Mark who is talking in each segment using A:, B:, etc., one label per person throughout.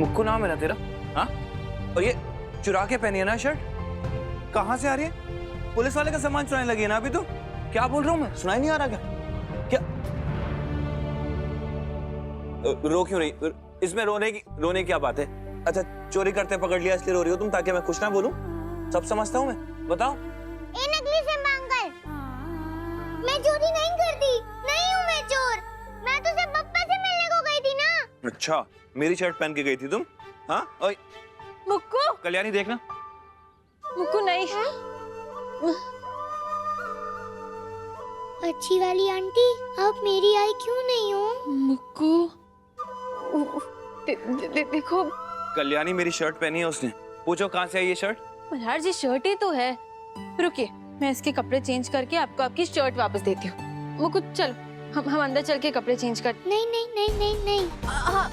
A: मुक्कू नाम है ना तेरा? हाँ, और ये चुरा के पहनी है ना शर्ट? कहाँ से आ रही है? पुलिस वाले का सामान चुराने लगी है ना अभी? तो क्या बोल रहा हूँ मैं, सुनाई नहीं आ रहा क्या? क्या रो क्यों रही? इसमें रोने की क्या बात है? अच्छा, चोरी करते पकड़ लिया इसलिए रो रही हो तुम, ताकि मैं कुछ ना बोलूं? सब समझता हूँ मैं, बताओ।
B: ए नकली सिम्बा अंकल, मैं चोरी नहीं करती, नहीं हूँ मैं चोर। मैं तो सिर्फ पप्पा से मिलने को गई थी ना।
A: अच्छा, मेरी शर्ट पहन के गई थी तुम? हाँ? ओए
C: मुक्कू,
A: कल्याणी देखना।
C: मुक्कू नहीं।
B: अच्छी वाली आंटी, आप मेरी आई क्यों नहीं हो?
C: मुक्कू, देखो
A: कल्याणी मेरी शर्ट पहनी है उसने, पूछो कहाँ से आई ये शर्ट?
C: मल्हार जी शर्ट ही तो है। रुकिए, मैं इसके कपड़े चेंज करके आपको आपकी शर्ट वापस देती हूँ। मुक्कू चलो, हम अंदर चल के कपड़े चेंज कर।
B: नहीं नहीं नहीं नहीं नहीं।
C: हाँ,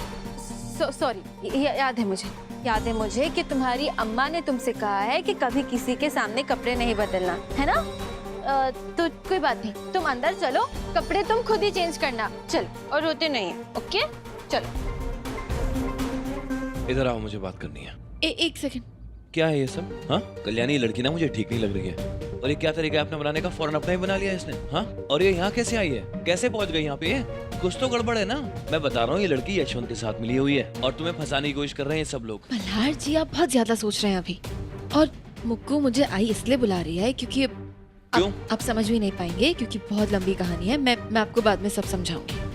C: सॉरी, याद है मुझे कि तुम्हारी अम्मा ने तुमसे कहा है कि कभी किसी के सामने कपड़े नहीं बदलना, है ना? तो कोई बात नहीं, तुम अंदर चलो, कपड़े तुम खुद ही चेंज करना। चलो, और रोते नहीं है, ओके? चलो।
D: इधर आओ, मुझे बात करनी है।
C: एक सेकंड।
D: क्या है ये सब? हाँ, कल्याणी ये लड़की ना मुझे ठीक नहीं लग रही है। और ये क्या तरीका है अपना बनाने का? फौरन अपना ही बना लिया इसने। हाँ, और ये यहाँ कैसे आई है? कैसे पहुंच गई यहाँ पे? ये कुछ तो गड़बड़ है ना। मैं बता रहा हूँ, ये लड़की यशवंत के साथ मिली हुई है और तुम्हें फंसाने की कोयिश कर रहे हैं सब लोग।
E: मल्हार जी, आप बहुत ज्यादा सोच रहे हैं अभी। और मुक्कू मुझे आई इसलिए बुला रही है क्योंकि
D: क्यों?
E: आप समझ भी नहीं पाएंगे क्योंकि बहुत लंबी कहानी है। मैं आपको बाद में सब समझाऊंगी।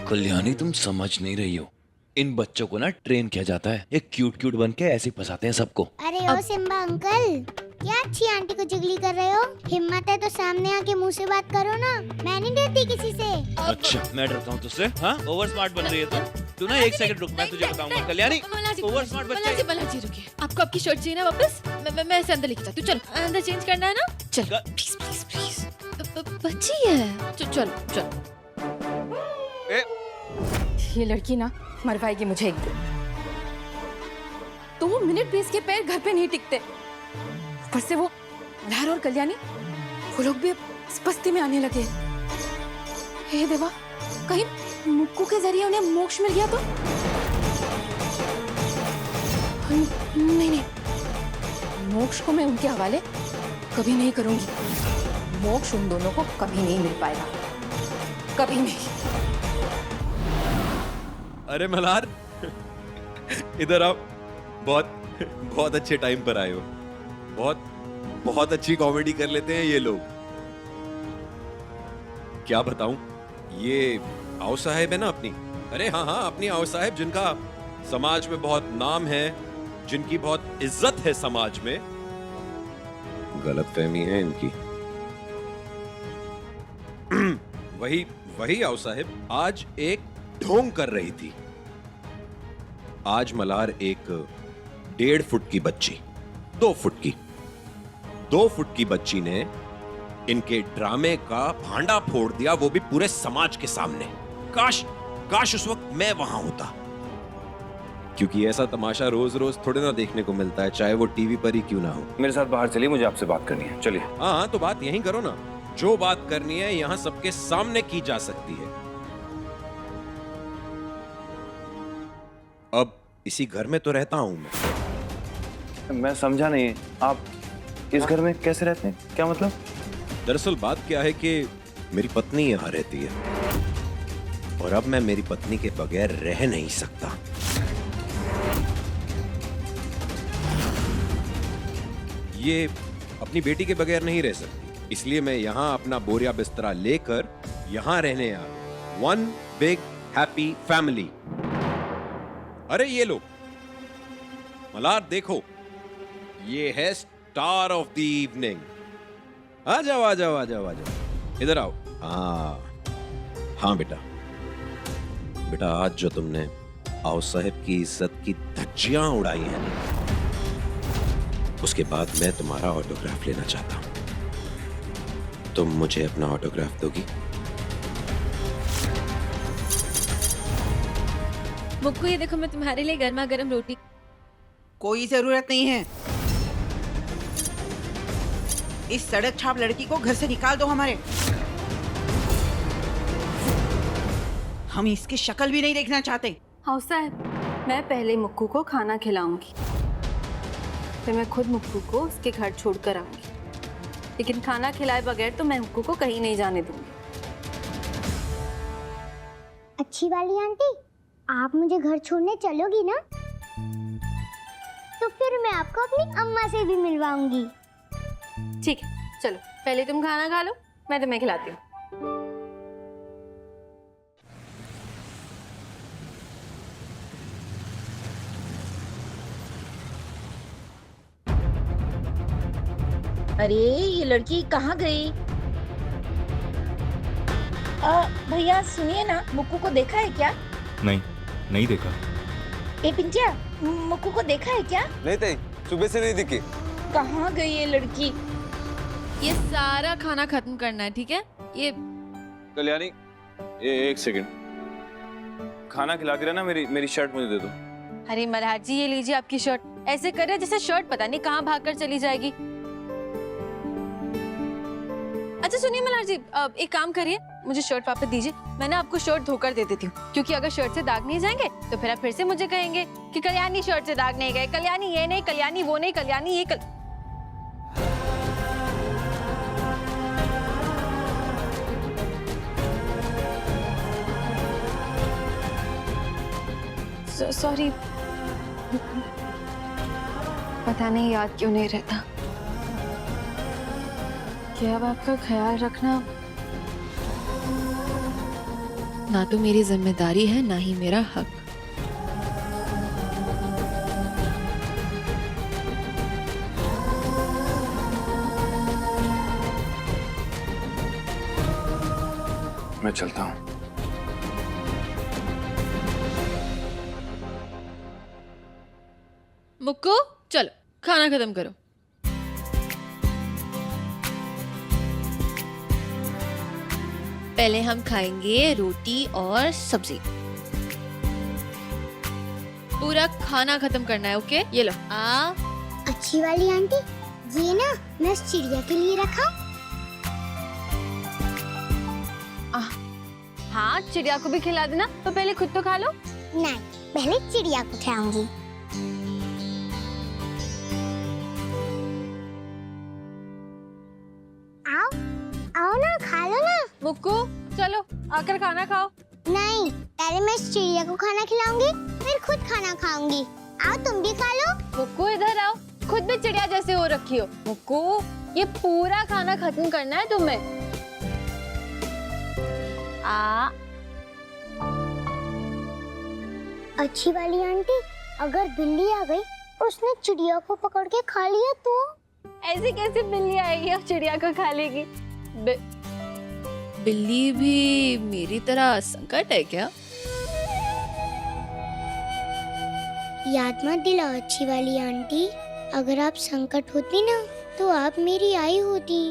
D: कल्याणी, तुम समझ नहीं रही हो। इन बच्चों को ना ट्रेन किया जाता है, ये क्यूट बन के ऐसे फंसाते हैं सबको।
B: अरे ओ सिम्बा अंकल, क्या अच्छी आंटी को चुगली कर रहे हो? हिम्मत है तो सामने आके मुंह से बात करो ना, मैं नहीं डरती किसी से।
D: अच्छा, मैं डरता हूँ तुझसे? हाँ, ओवर स्मार्ट बन रही है तू ना। एक सेकंड रुक, मैं तुझे बताऊंगा। कल्याणी, ओवर स्मार्ट बच्चा।
E: मल्हार जी रुकिए, आपको आपकी शर्ट चाहिए ना वापस? मैं इसे अंदर लेके जाती हूँ। चलो, अंदर चेंज करना है ना? चलो प्लीज प्लीज प्लीज, बच्ची है। चलो चलो।
C: ये लड़की ना मरवाएगी मुझे एक दिन। 2 मिनट भी इसके पैर घर पे नहीं टिकते। ऊपर से वो मल्हार और कल्याणी, वो लोग भी इस बस्ती में आने लगे। हे देवा, कहीं मुक्कू के जरिए उन्हें मोक्ष मिल गया तो? नहीं, मोक्ष को मैं उनके हवाले कभी नहीं करूंगी। मोक्ष उन दोनों को कभी नहीं मिल पाएगा, कभी नहीं।
D: अरे मल्हार, इधर आप। बहुत अच्छे टाइम पर आए हो। बहुत अच्छी कॉमेडी कर लेते हैं ये लोग। क्या बताऊं, ये आओ साहेब है ना अपनी। अरे हाँ, अपनी आओ साहेब, जिनका समाज में बहुत नाम है, जिनकी बहुत इज्जत है समाज में। गलतफहमी है इनकी। वही आओ साहेब आज एक ढोंग कर रही थी। आज मल्हार एक 1.5 फुट की बच्ची, 2 फुट की बच्ची ने इनके ड्रामे का भांडा फोड़ दिया, वो भी पूरे समाज के सामने। काश उस वक्त मैं वहां होता, क्योंकि ऐसा तमाशा रोज रोज थोड़े ना देखने को मिलता है, चाहे वो टीवी पर ही क्यों ना हो।
A: मेरे साथ बाहर चलिए, मुझे आपसे बात करनी है। चलिए।
D: हाँ, तो बात यहीं करो ना। जो बात करनी है यहां सबके सामने की जा सकती है। अब इसी घर में तो रहता हूं
A: मैं समझा नहीं, आप इस घर में कैसे रहते हैं? क्या मतलब?
D: दरअसल बात क्या है कि मेरी पत्नी यहां रहती है और अब मैं मेरी पत्नी के बगैर रह नहीं सकता। ये अपनी बेटी के बगैर नहीं रह सकती, इसलिए मैं यहां अपना बोरिया बिस्तरा लेकर यहां रहने आया। 1 बिग हैप्पी फैमिली। अरे ये लो मल्हार, देखो, ये है स्टार ऑफ द इवनिंग। आ जाओ। इधर आओ। हाँ बेटा, आज जो तुमने आओ साहब की इज्जत की धज्जियां उड़ाई हैं, उसके बाद मैं तुम्हारा ऑटोग्राफ लेना चाहता हूं। तुम मुझे अपना ऑटोग्राफ दोगी?
E: मुक्कू, ये देखो, मैं तुम्हारे लिए गर्मा गर्म रोटी।
F: कोई जरूरत नहीं है। इस सड़क छाप लड़की को घर से निकाल दो। हम इसकी शक्ल भी नहीं देखना चाहते।
C: हाँ साहब, मैं पहले मुक्कू को खाना खिलाऊंगी, फिर मैं खुद मुक्कू को उसके घर छोड़कर आऊंगी। लेकिन खाना खिलाए बगैर तो मैं मुक्कू को कहीं नहीं जाने दूंगी।
B: अच्छी वाली आंटी, आप मुझे घर छोड़ने चलोगी ना? तो फिर मैं आपको अपनी अम्मा से भी मिलवाऊंगी।
C: ठीक है, चलो पहले तुम खाना खा लो, मैं तुम्हें खिलाती हूँ।
G: अरे ये लड़की कहाँ गई? भैया सुनिए ना, मुक्कू को देखा है क्या?
H: नहीं, नहीं देखा।
G: ए पिंकिया, मुक्कू को देखा है क्या?
A: नहीं ताई, सुबह से नहीं दिखी।
G: कहाँ गई ये लड़की?
E: ये सारा खाना खत्म करना है, ठीक है? ये
A: कल्याणी, एक सेकंड, खाना खिला के ना मेरी शर्ट मुझे दे दो।
C: अरे मल्हार जी, ये लीजिए आपकी शर्ट। ऐसे कर रहे जैसे शर्ट पता नहीं कहाँ भागकर चली जाएगी। अच्छा सुनिए मल्हार जी, एक काम करिए, मुझे शर्ट वापस दीजिए। मैं ना आपको शर्ट धोकर दे देती हूँ, क्योंकि अगर शर्ट से दाग नहीं जाएंगे तो फिर आप फिर से मुझे कहेंगे कि कल्याणी शर्ट से दाग नहीं गए, कल्याणी ये नहीं, कल्याणी वो नहीं, कल्याणी ये सॉरी, पता नहीं याद क्यों नहीं रहता। क्या अब आपका ख्याल रखना
E: ना तो मेरी जिम्मेदारी है, ना ही मेरा हक।
A: मैं चलता हूँ।
E: मुक्कू चलो खाना खत्म करो। पहले हम खाएंगे रोटी और सब्जी। पूरा खाना खत्म करना है, ओके? ये लो।
B: अच्छी वाली आंटी, ये ना मैं उस चिड़िया के लिए रखा।
C: हाँ, चिड़िया को भी खिला देना, तो पहले खुद तो खा लो।
B: नहीं, पहले चिड़िया को खिलाऊंगी। आओ, आओ ना, खा लो ना।
C: मुक्कू चलो आकर खाना खाओ।
B: नहीं, पहले मैं इस चिड़िया को खाना खिलाऊंगी, फिर खुद खाना खाऊंगी। आओ तुम भी खा लो।
C: मुक्कू इधर आओ, खुद भी चिड़िया जैसे हो रखी हो। मुक्कू, ये पूरा खाना खत्म करना है तुम्हें।
B: अच्छी वाली आंटी, अगर बिल्ली आ गई, उसने चिड़िया को पकड़ के खा लिया तो?
C: ऐसी कैसी बिल्ली आएगी और चिड़िया को खा लेगी?
E: बिल्ली भी मेरी तरह संकट है क्या?
B: याद मत दिलाओ अच्छी वाली आंटी, अगर आप संकट होती ना तो आप मेरी आई होती।